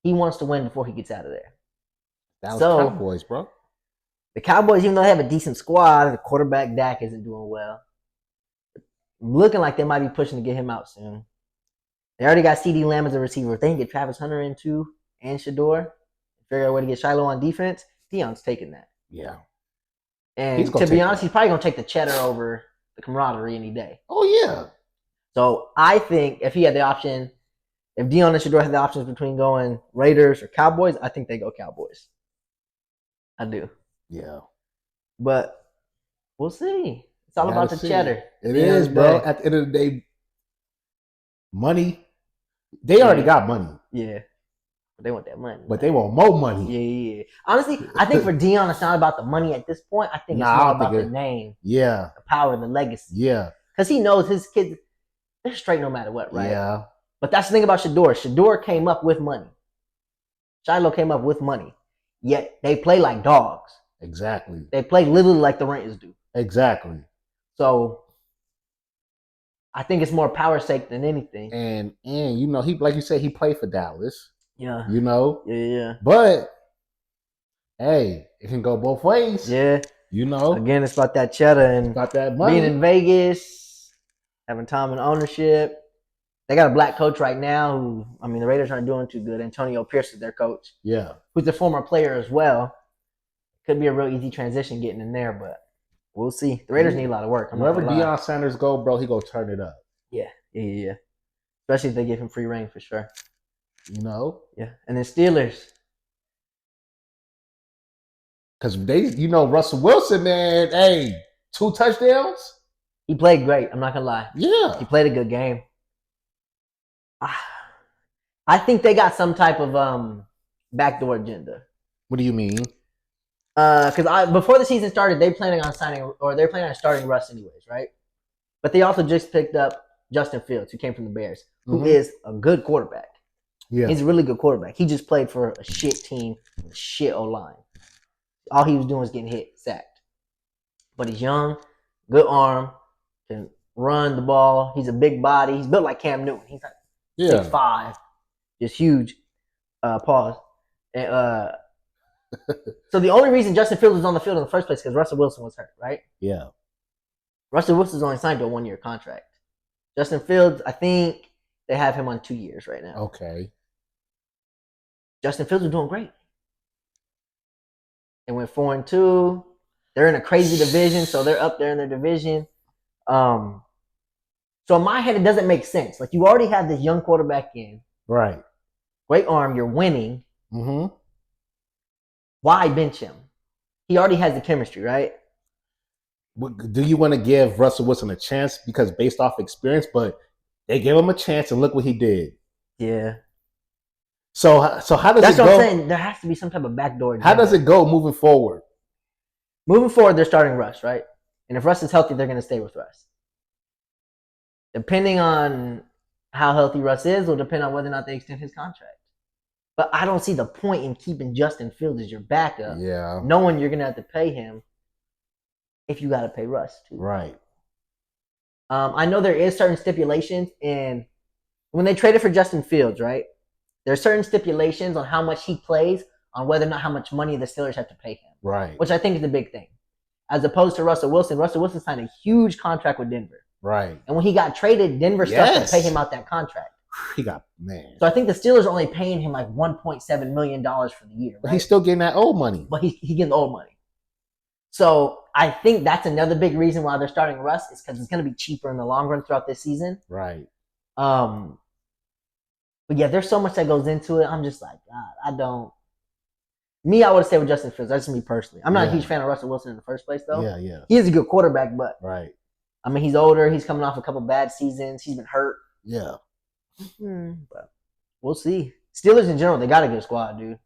He wants to win before he gets out of there. That was Cowboys, bro. The Cowboys, even though they have a decent squad, the quarterback Dak isn't doing well. Looking like they might be pushing to get him out soon. They already got CeeDee Lamb as a receiver. If they can get Travis Hunter in too and Shador, figure out a way to get Shiloh on defense, Dion's taking that. Yeah. And to be honest, he's probably going to take the cheddar over the camaraderie any day. Oh, yeah. So I think if he had the option, if Dion and Shador had the options between going Raiders or Cowboys, I think they go Cowboys. I do. Yeah. But we'll see. It's all about the cheddar. It is, bro. At the end of the day, money, they already got money. Yeah. But they want that money. But they want more money. Yeah. Honestly, I think for Dion, it's not about the money at this point. I think it's more about the name. Yeah. The power, the legacy. Yeah. Because he knows his kids, they're straight no matter what, right? Yeah. But that's the thing about Shador. Shador came up with money. Shiloh came up with money. Yet they play like dogs. Exactly. They play literally like the Rangers do. Exactly. So I think it's more power sake than anything. And he, like you said, he played for Dallas. Yeah. Yeah. But hey, it can go both ways. Yeah. Again, it's about that cheddar and about that money. Being in Vegas, having Tom in ownership. They got a black coach right now who, the Raiders aren't doing too good. Antonio Pierce is their coach. Yeah. Who's a former player as well. Could be a real easy transition getting in there, but we'll see. The Raiders need a lot of work. Wherever Deion Sanders go, bro, he go turn it up. Yeah. Especially if they give him free reign for sure. Yeah. And then Steelers. Because they, Russell Wilson, man, hey, 2 touchdowns. He played great. I'm not going to lie. Yeah. He played a good game. I think they got some type of backdoor agenda. What do you mean? Because before the season started, they're planning on starting Russ anyways, right? But they also just picked up Justin Fields, who came from the Bears, who is a good quarterback. Yeah. He's a really good quarterback. He just played for a shit team, a shit O-line. All he was doing was getting hit, sacked. But he's young, good arm, can run the ball. He's a big body. He's built like Cam Newton. He's like Yeah. 6'5", just huge. Pause. And, so the only reason Justin Fields was on the field in the first place is because Russell Wilson was hurt, right? Yeah. Russell Wilson's only signed to a 1-year contract. Justin Fields, I think they have him on 2 years right now. Okay. Justin Fields was doing great. They went 4-2. They're in a crazy division, so they're up there in their division. So in my head, it doesn't make sense. Like, you already have this young quarterback in. Right. Great arm. You're winning. Mm-hmm. Why bench him? He already has the chemistry, right? Do you want to give Russell Wilson a chance because based off experience, but they gave him a chance and look what he did. Yeah. So how does That's it go? That's what I'm saying. There has to be some type of backdoor. How does it go moving forward? Moving forward, they're starting Russ, right? And if Russ is healthy, they're going to stay with Russ. Depending on how healthy Russ is will depend on whether or not they extend his contract. But I don't see the point in keeping Justin Fields as your backup. Yeah. Knowing you're going to have to pay him if you got to pay Russ too. Right. I know there is certain stipulations in when they traded for Justin Fields, right? There are certain stipulations on how much he plays, on whether or not how much money the Steelers have to pay him. Right. Which I think is a big thing. As opposed to Russell Wilson. Russell Wilson signed a huge contract with Denver. Right. And when he got traded, Denver started to pay him out that contract. He got, man. So I think the Steelers are only paying him like $1.7 million for the year. Right? But he's still getting that old money. But he's getting the old money. So I think that's another big reason why they're starting Russ is because it's going to be cheaper in the long run throughout this season. Right. But yeah, there's so much that goes into it. I'm just like, God, I don't. Me, I would stay with Justin Fields. That's just me personally. I'm not a huge fan of Russell Wilson in the first place, though. Yeah, yeah. He is a good quarterback, but right. I mean, he's older. He's coming off a couple bad seasons. He's been hurt. Yeah. But we'll see. Steelers in general, they got a good squad, dude.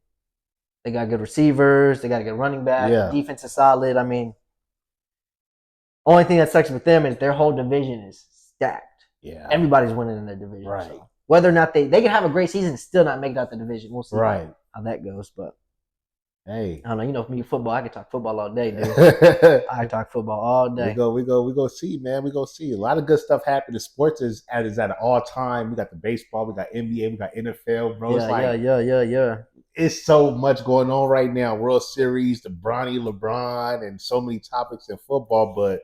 They got good receivers. They got a good running back. Yeah. Defense is solid. I mean, only thing that sucks with them is their whole division is stacked. Yeah. Everybody's winning in their division. Right. So whether or not they can have a great season and still not make it out the division. We'll see how that goes. But hey, I don't know. You know, for me, football, I could talk football all day, dude. I talk football all day. We go see, man. We go see. A lot of good stuff happening. Sports is at an all time. We got the baseball, we got NBA, we got NFL, bro. Yeah. It's so much going on right now. World Series, the Bronny, LeBron, and so many topics in football. But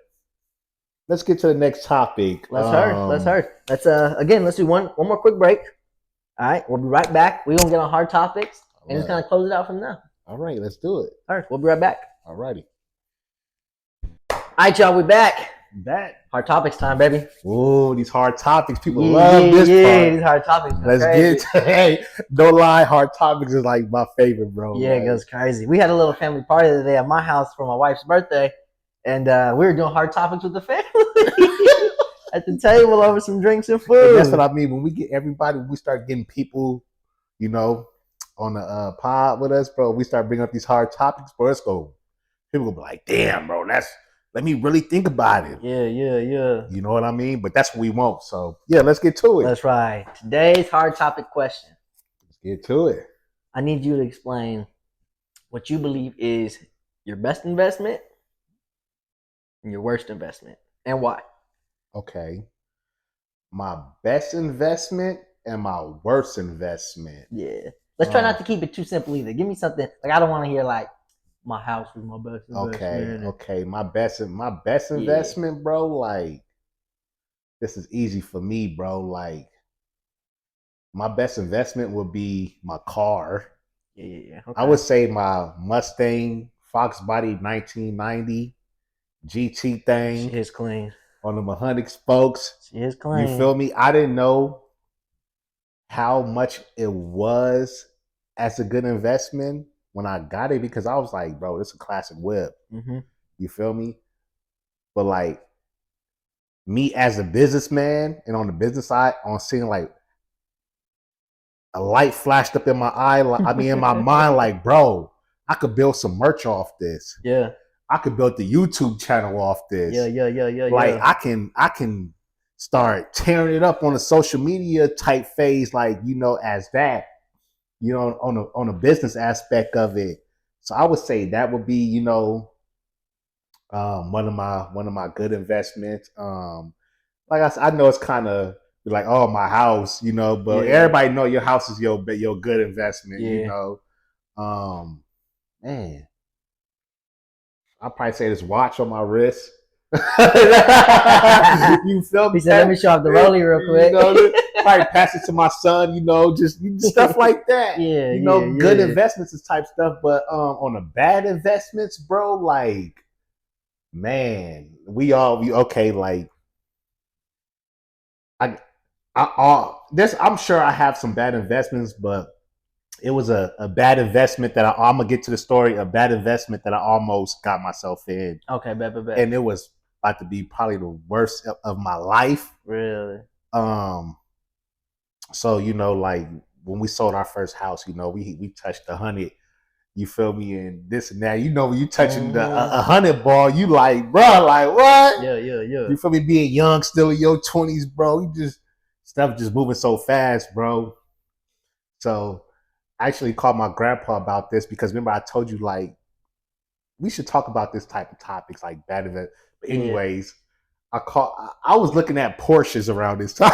let's get to the next topic. Let's hurt. Let's do one more quick break. All right, we'll be right back. We're gonna get on hard topics and just kind of close it out from there. All right, let's do it. All right, we'll be right back. All righty. All right, y'all, we back. Hard topics time, baby. Oh, these hard topics. People love this part. These hard topics. Let's get to, hey, no lie, hard topics is like my favorite, bro. Yeah, it goes crazy. We had a little family party today at my house for my wife's birthday, and we were doing hard topics with the family at the table over some drinks and food. And that's what I mean. When we get everybody, we start getting people, you know, on the pod with us, bro. We start bringing up these hard topics, bro. Let's go. People will be like, damn, bro, let me really think about it. Yeah. You know what I mean? But that's what we want. So, yeah, let's get to it. That's right. Today's hard topic question. Let's get to it. I need you to explain what you believe is your best investment and your worst investment, and why. Okay. My best investment and my worst investment. Yeah. Let's try not to keep it too simple either. Give me something. Like, I don't want to hear, like, my house was my best investment. Okay. My best investment, bro, like, this is easy for me, bro. Like, my best investment would be my car. Yeah. Okay. I would say my Mustang Fox Body 1990 GT thing. She is clean. On the mechanic spokes. She is clean. You feel me? I didn't know how much it was as a good investment when I got it because I was like, bro, this is a classic whip. Mm-hmm. You feel me? But like me as a businessman and on the business side, on seeing like a light flashed up in my eye, in my mind, like, bro, I could build some merch off this. Yeah. I could build the YouTube channel off this. Yeah. Like I can start tearing it up on a social media type phase, like, as that, on a business aspect of it. So I would say that would be, one of my good investments. Like I said, I know it's kind of like, oh, my house, but everybody know your house is your good investment, Man, I'll probably say this watch on my wrist. You feel me? He said, let me show off the rollie real quick. Probably pass it to my son, just stuff like that. Good investments is type stuff. But on the bad investments, bro, like, man, we okay, like, I'm sure I have some bad investments, but it was a bad investment that I'm gonna get to the story. A bad investment that I almost got myself in. Okay, bet. And it was about to be probably the worst of my life. Really? So like when we sold our first house, we touched 100. You feel me? And this and that. When you touching the 100 ball, you like, bro, like what? Yeah. You feel me? Being young, still in your 20s, bro. Stuff just moving so fast, bro. So I actually called my grandpa about this because remember I told you, like, we should talk about this type of topics, like bad event. But anyways, I was looking at Porsches around this time.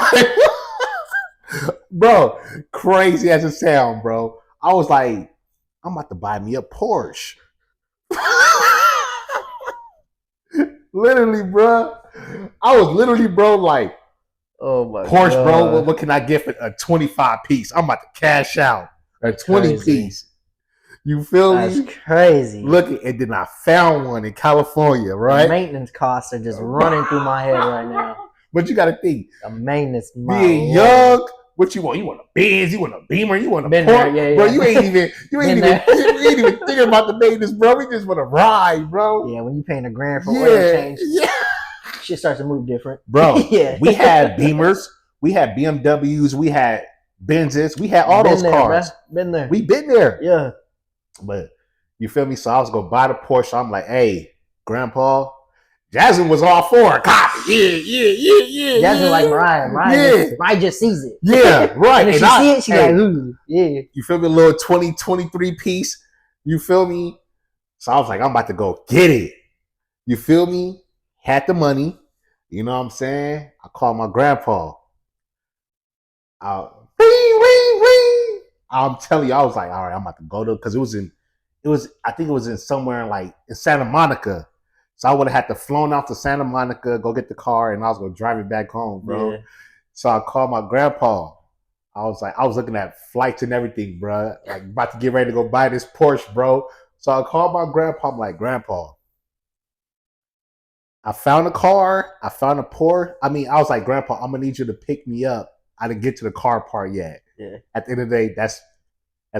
Bro, crazy as it sound, bro. I was like, I'm about to buy me a Porsche. Literally, bro. I was literally, bro, like, oh my Porsche, God. bro. What can I get for a 25 piece? I'm about to cash out a 20 piece. You feel me? That's crazy. Look, and then I found one in California, right? The maintenance costs are just running through my head right now. But you got to think. The maintenance, being young, what you want? You want a Benz? You want a Beamer? You want a Porsche? Bro, you ain't even thinking about the maintenance, bro. We just want to ride, bro. Yeah, when you paying $1,000 for oil change, shit starts to move different, bro. We had Beamers, we had BMWs, we had Benzes, we had all those cars. Been there. We been there. Yeah. But you feel me? So I was gonna buy the Porsche. I'm like, hey, Grandpa. Jasmine was all for it. Yeah. Jasmine like Mariah. Mariah just sees it. Yeah, right. And if she see it, she's like, ooh, yeah. You feel me? A little 2023 piece. You feel me? So I was like, I'm about to go get it. You feel me? Had the money. You know what I'm saying? I called my grandpa. Ring. I'm telling you, I was like, all right, I'm about to go to, because I think it was in somewhere in Santa Monica. So I would have had to flown out to Santa Monica, go get the car, and I was going to drive it back home, bro. Yeah. So I called my grandpa. I was looking at flights and everything, bro. Like, about to get ready to go buy this Porsche, bro. So I called my grandpa. I'm like, Grandpa, I found a car. I found a Porsche. I was like, Grandpa, I'm going to need you to pick me up. I didn't get to the car part yet. Yeah. At the end of the day, that's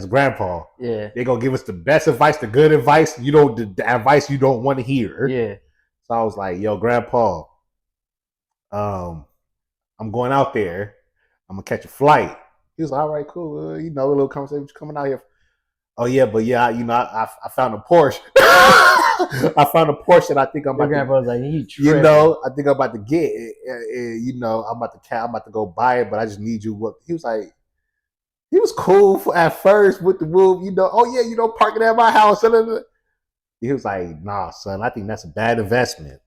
Grandpa. Yeah. They're going to give us the best advice, the good advice, the advice you don't want to hear. Yeah. So I was like, yo, Grandpa, I'm going out there. I'm going to catch a flight. He was like, all right, cool. A little conversation coming out here. Oh, yeah, but yeah, I found a Porsche. I found a Porsche that I think I'm about grandpa's like, he I think I'm about to get it. I'm about to go buy it, but I just need you. What he was like, he was cool at first with the move, oh yeah, parking at my house. He was like, nah, son, I think that's a bad investment.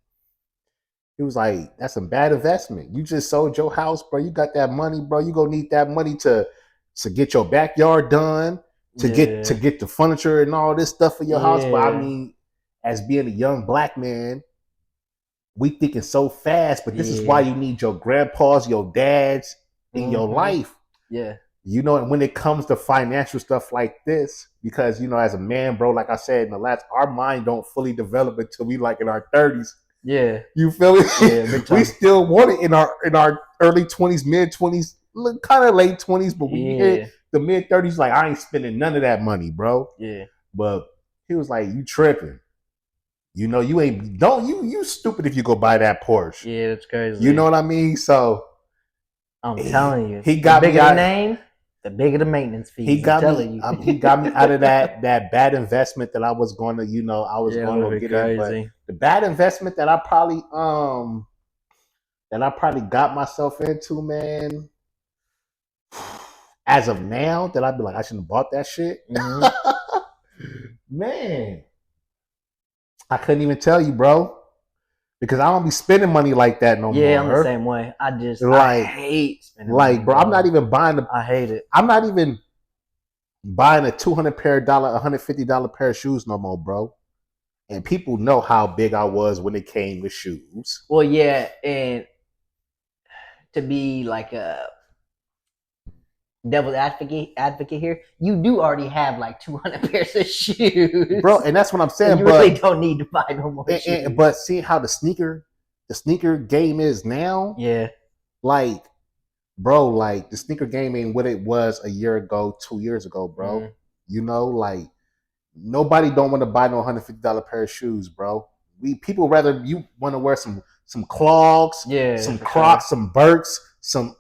He was like, that's a bad investment. You just sold your house, bro. You got that money, bro. You gonna need that money to get your backyard done, to get the furniture and all this stuff for your house. But as being a young Black man, we thinking so fast, but this is why you need your grandpas, your dads in your life. Yeah. And when it comes to financial stuff like this, because, as a man, bro, like I said, our mind don't fully develop until we like in our 30s. Yeah. You feel me? Yeah, we still want it in our early 20s, mid 20s, kind of late 20s, but when you hit the mid 30s, like, I ain't spending none of that money, bro. Yeah. But he was like, you tripping. You stupid if you go buy that Porsche. Yeah, that's crazy. You know what I mean? So I'm telling you, he got the bigger the name, the bigger the maintenance fees. He got me out of that bad investment that I was going to, I was going to get in. But the bad investment that I probably that I probably got myself into, man. As of now, that I'd be like, I shouldn't have bought that shit. Man, I couldn't even tell you, bro, because I don't be spending money like that no Yeah, I'm the more. same way. I Like, hate spending money, bro, I'm not even buying I hate it. I'm not even buying a $250 pair of shoes no more, bro. And people know how big I was when it came to shoes. Well, yeah, and to be like a devil's advocate here, you do already have like 200 pairs of shoes, bro, and that's what I'm saying. So you really don't need to buy no more shoes. But see how the sneaker game is now. Yeah, like, bro, like the sneaker game ain't what it was a year ago, 2 years ago, bro. Mm. You know, like nobody don't want to buy no $150 pair of shoes, bro. People rather you want to wear some clogs, some Crocs, some Birks, some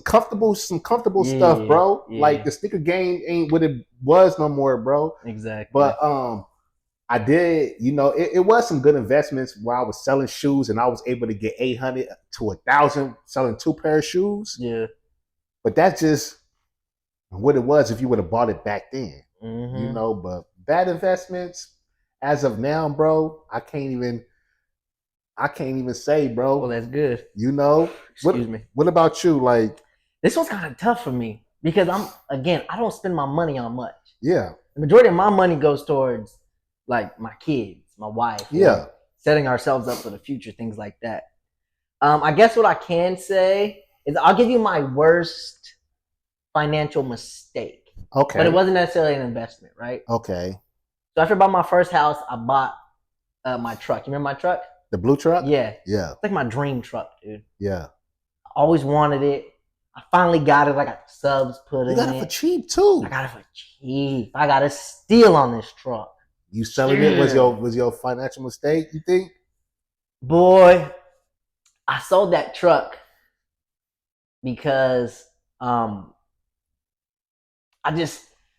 comfortable stuff, bro. Yeah. Like the sneaker game ain't what it was no more, bro. Exactly. But I did, you know, it was some good investments while I was selling shoes, and I was able to get 800 to 1,000 selling 2 pair of shoes. Yeah. But that's just what it was if you would have bought it back then. Mm-hmm. You know, but bad investments as of now, bro, I can't even say, bro. Well, that's good. You know, excuse me. What about you? Like, this one's kind of tough for me because I don't spend my money on much. Yeah, the majority of my money goes towards like my kids, my wife. Yeah, setting ourselves up for the future, things like that. I guess what I can say is I'll give you my worst financial mistake. Okay. But it wasn't necessarily an investment, right? Okay. So after I bought my first house, I bought my truck. You remember my truck? The blue truck? Yeah. Yeah. It's like my dream truck, dude. Yeah. I always wanted it. I finally got it. I got the subs put in it. You got it for cheap too. I got it for cheap. I got a steal on this truck. You selling it was your financial mistake, you think? Boy, I sold that truck because I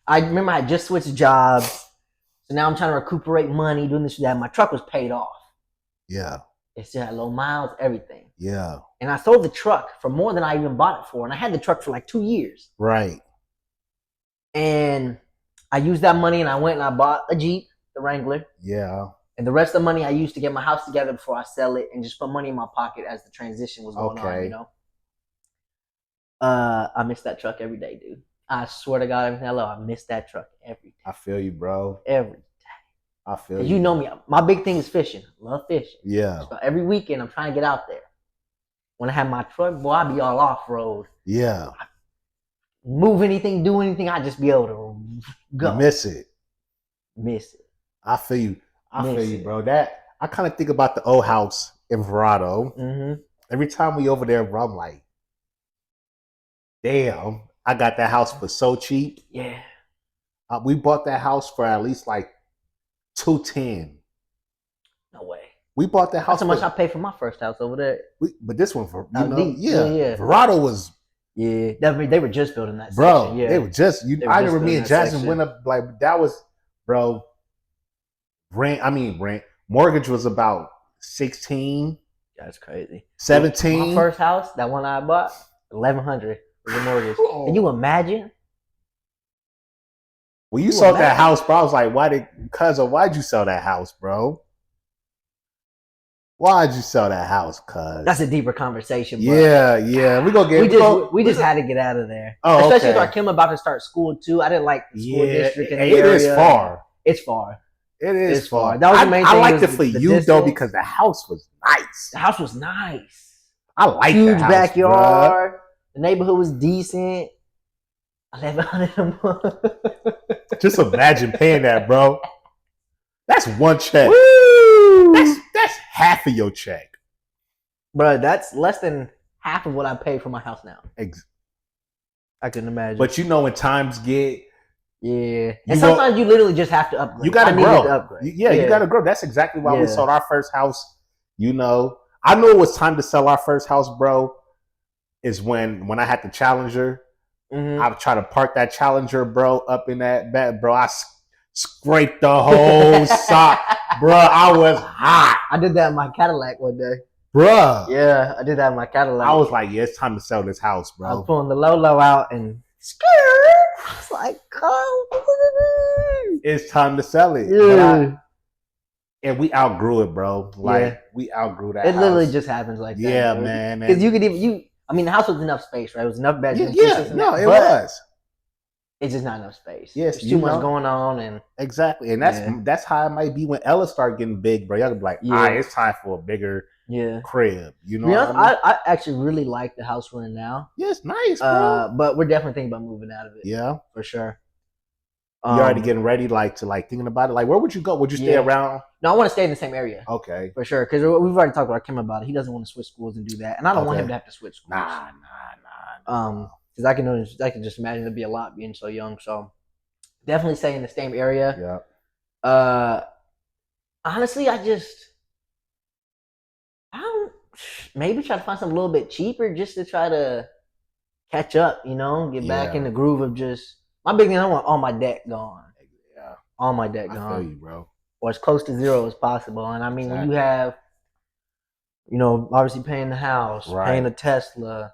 remember I just switched jobs. So now I'm trying to recuperate money, doing this, that. My truck was paid off. Yeah. It still had low miles, everything. Yeah. And I sold the truck for more than I even bought it for. And I had the truck for like 2 years. Right. And I used that money and I went and I bought a Jeep, the Wrangler. Yeah. And the rest of the money I used to get my house together before I sell it and just put money in my pocket as the transition was going on, you know? I miss that truck every day, dude. I swear to God, hello, I miss that truck every day. I feel you, bro. Every day. I feel you. You know me. My big thing is fishing. Love fishing. Yeah. So every weekend, I'm trying to get out there. When I have my truck, boy, I be all off road. Yeah. Move anything, do anything, I just be able to go. You miss it. Miss it. I feel you. I feel you, bro. That I kind of think about the old house in Verado. Mm-hmm. Every time we over there, bro, I'm like, damn, I got that house for so cheap. Yeah. We bought that house for at least like $210. No way. We bought that house. That's how much I paid for my first house over there. But this one, for yeah. Verado was. Yeah, they were just building that bro, section. Yeah. They were just. I remember me and Jackson went up like that was, bro. Rent. Mortgage was about 16. That's crazy. 17. My first house, that one I bought, 1,100 was the mortgage. Oh. Can you imagine? When you sold that house, bro, I was like, why'd you sell that house, bro? Why'd you sell that house, cuz? That's a deeper conversation, bro. Yeah. We just had to get out of there. Oh, especially with our Kim about to start school too. I didn't like the school district in the area. It is far. It's far. It is far. That was the main thing. I liked it for you distance. Though, because the house was nice. The house was nice. I like huge the house, backyard. Bro. The neighborhood was decent. 1,100 a month. Just imagine paying that, bro. That's one check. Woo! That's half of your check, bro. That's less than half of what I pay for my house now. I couldn't imagine. But you know, when times get. Yeah, and sometimes you literally just have to upgrade. You gotta grow. You gotta grow. That's exactly why we sold our first house. You know, I knew it was time to sell our first house, bro. Is when I had the Challenger. Mm-hmm. I would try to park that Challenger, bro, up in that bed, bro. I scraped the whole sock, bro. I was hot. I did that in my Cadillac one day. bruh. Yeah, I did that in my Cadillac. I was like, yeah, it's time to sell this house, I was bro. pulling the low out and I was like, It's time to sell it. yeah. And we outgrew it, bro. Like Yeah. we outgrew that. It literally house. just happens like that. Yeah, man. Because you could even I mean, the house was enough space, right? It was enough bedrooms. Yeah, no, it was. It's just not enough space. Yes, there's too much going on, and exactly, and that's how it might be when Ella start getting big, bro. Y'all gonna be like, all right, it's time for a bigger crib. You know, what I mean? I actually really like the house we're in now. Yeah, it's nice, bro. But we're definitely thinking about moving out of it. Yeah, for sure. You already getting ready, thinking about it. Like, where would you go? Would you stay around? No, I want to stay in the same area. Okay, for sure. Because we've already talked about Kim about it. He doesn't want to switch schools and do that, and I don't want him to have to switch schools. Nah. Because I can just imagine it'd be a lot being so young. So definitely stay in the same area. Yeah. Honestly, I don't maybe try to find something a little bit cheaper just to try to catch up. Get back in the groove of just. My big thing, I want all my debt gone. Yeah. All my debt gone. I feel you, bro. Or as close to zero as possible. And I mean, when you have, obviously paying the house, paying the Tesla,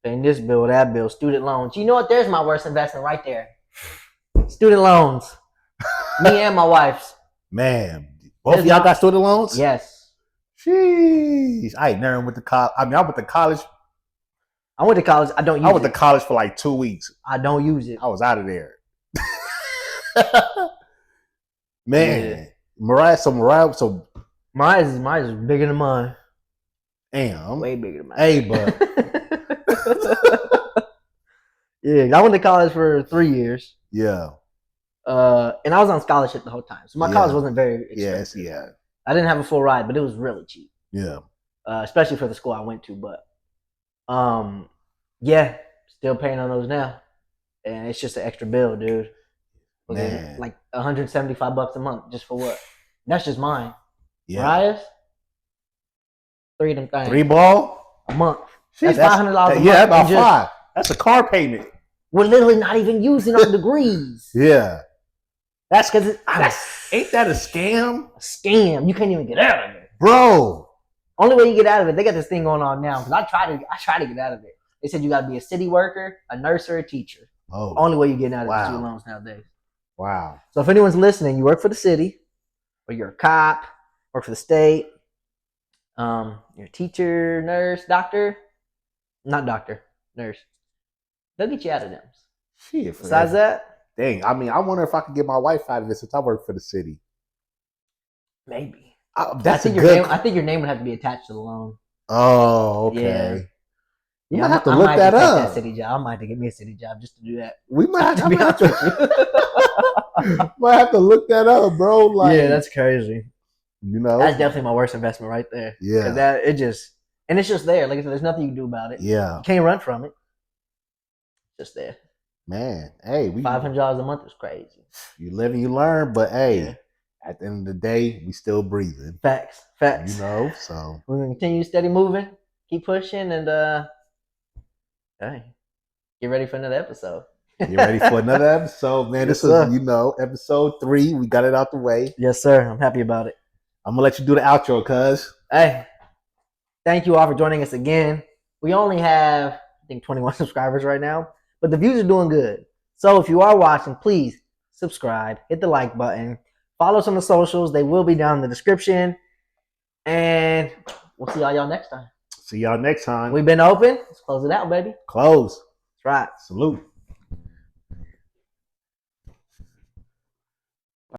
paying this bill, that bill, student loans. You know what? There's my worst investment right there. Student loans. Me and my wife's. Man. Both of y'all got student loans? Yes. Jeez. I ain't never went to college. I went to college. I went to college. I don't use it. I went to college for like 2 weeks. I don't use it. I was out of there. Man. Mariah's is bigger than mine. Damn. Way bigger than mine. Hey, but. Yeah, I went to college for 3 years. Yeah. And I was on scholarship the whole time. So my college wasn't very expensive. Yes, yeah. I didn't have a full ride, but it was really cheap. Yeah. Especially for the school I went to, but yeah, still paying on those now, and it's just an extra bill, dude. Man. Like $175 a month just for what? That's just mine. Yeah. Mariah's 3 of them things. 3 ball a month. That's $500 a month. Yeah, about 5. That's a car payment. We're literally not even using our degrees. Yeah. That's because ain't that a scam? A scam. You can't even get out of it, bro. Only way you get out of it, they got this thing going on now. Because I try to get out of it. They said you got to be a city worker, a nurse, or a teacher. Oh. Only way you get out of student loans nowadays. Wow. So if anyone's listening, you work for the city, or you're a cop, work for the state, you're a teacher, nurse, doctor, not doctor, nurse. They'll get you out of them. Shit. Besides that, dang. I mean, I wonder if I could get my wife out of this since I work for the city. Maybe. That's I think your name would have to be attached to the loan. Oh, okay. Yeah. You might have to look that up. That city job. I might have to get me a city job just to do that. We might have to be honest with you. Might have to look that up, bro. Like, yeah, that's crazy. That's definitely my worst investment right there. Yeah, it's just there. Like I said, there's nothing you can do about it. Yeah, you can't run from it. Just there. Man, hey, $500 a month is crazy. You live and you learn, but hey, at the end of the day, we still breathing. Facts. So we're gonna continue steady moving, keep pushing, and hey, get ready for another episode. Get ready for another episode, man. This is, episode 3. We got it out the way. Yes, sir. I'm happy about it. I'm gonna let you do the outro, cuz. Hey, thank you all for joining us again. We only have, I think, 21 subscribers right now, but the views are doing good. So if you are watching, please subscribe, hit the like button, follow us on the socials. They will be down in the description. And we'll see y'all next time. See y'all next time. We've been open. Let's close it out, baby. Close. That's right. Salute.